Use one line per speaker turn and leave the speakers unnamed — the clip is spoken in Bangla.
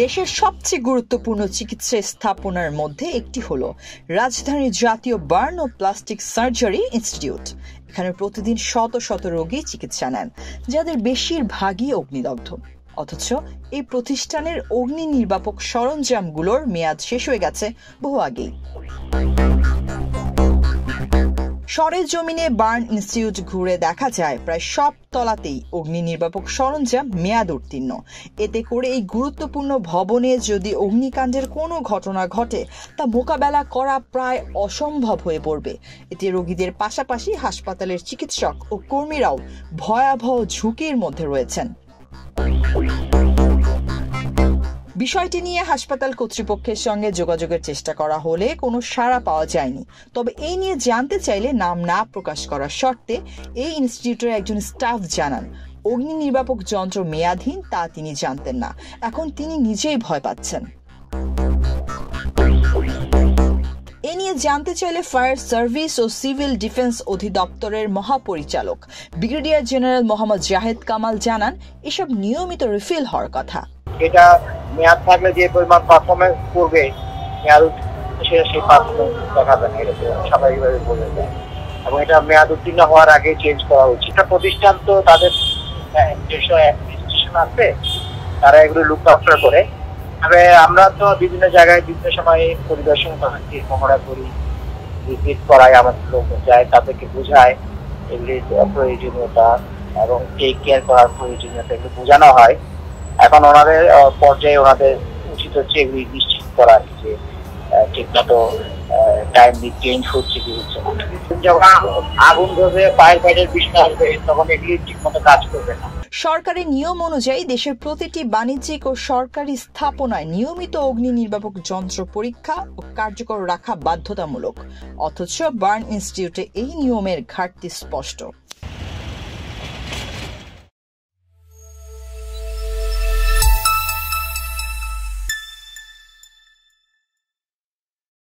দেশের সবচেয়ে গুরুত্বপূর্ণ চিকিৎসা স্থাপনার মধ্যে একটি হলো রাজধানীর জাতীয় বার্ন ও প্লাস্টিক সার্জারি ইনস্টিটিউট। এখানে প্রতিদিন শত শত রোগী চিকিৎসা নেন, যাদের বেশিরভাগই অগ্নিদগ্ধ। অথচ এই প্রতিষ্ঠানের অগ্নি নির্বাপক সরঞ্জামগুলোর মেয়াদ শেষ হয়ে গেছে বহু আগেই। সরেজমিনে বার্ন ইনস্টিটিউট ঘুরে দেখা যায় প্রায় সব তলাতেই অগ্নি নির্বাপক সরঞ্জাম মেয়াদ উত্তীর্ণ। এতে করে এই গুরুত্বপূর্ণ ভবনে যদি অগ্নিকাণ্ডের কোনো ঘটনা ঘটে তা মোকাবেলা করা প্রায় অসম্ভব হয়ে পড়বে। এতে রোগীদের পাশাপাশি হাসপাতালের চিকিৎসক ও কর্মীরাও ভয়াবহ ঝুঁকির মধ্যে রয়েছেন। বিষয়টি নিয়ে হাসপাতাল কর্তৃপক্ষের সঙ্গে যোগাযোগের চেষ্টা করা হলে কোনো সাড়া পাওয়া যায়নি। তবে এই নিয়ে জানতে চাইলে নাম না প্রকাশ করার শর্তে এই ইনস্টিটিউটের একজন স্টাফ জানান, অগ্নি নির্বাপক যন্ত্র মেয়াদহীন তা তিনি জানতেন না। এখন তিনি নিজেই ভয় পাচ্ছেন। এ নিয়ে জানতে চাইলে ফায়ার সার্ভিস ও সিভিল ডিফেন্স অধিদপ্তরের মহাপরিচালক ব্রিগেডিয়ার জেনারেল মোহাম্মদ জাহেদ কামাল জানান, এসব নিয়মিত রিফিল হওয়ার কথা।
এটা মেয়াদ থাকলে যে পরিমাণ পারফরমেন্স করবে, মেয়াদ সেটা সেই পারফরমেন্স দেখাবে না, এটা স্বাভাবিকভাবে বলে যায়। এবং এটা মেয়াদ উত্তীর্ণ হওয়ার আগে চেঞ্জ করা উচিত। একটা প্রতিষ্ঠান তো তাদের যেসব অ্যাডমিনিস্ট্রেশন আছে তারা এগুলো লুক আফটার করে। তবে আমরা তো বিভিন্ন জায়গায় বিভিন্ন সময় পরিদর্শন করি, মহড়া করি, ভিজিট করাই, আমাদের লোক যায়, তাদেরকে বোঝায় এগুলির প্রয়োজনীয়তা এবং টেক কেয়ার করার প্রয়োজনীয়তা এগুলো বোঝানো হয়। এখন ওনাদের পর্যায়ে ওনাদের উচিত হচ্ছে এগুলি নিশ্চিত করা যে ঠিকমতো টাইমলি চেঞ্জ হচ্ছে কি হচ্ছে না। যখন আগুন ধরবে, ফায়ার ফাইটার বিষয় আসবে, তখন এগুলি ঠিকমতো কাজ করবে না।
সরকারি নিয়ম অনুযায়ী দেশের প্রতিটি বাণিজ্যিক ও সরকারি স্থাপনায় নিয়মিত অগ্নি নির্বাপক যন্ত্র পরীক্ষা ও কার্যকর রাখা বাধ্যতামূলক। অথচ বার্ন ইনস্টিটিউটে এই নিয়মের ঘাটতি স্পষ্ট।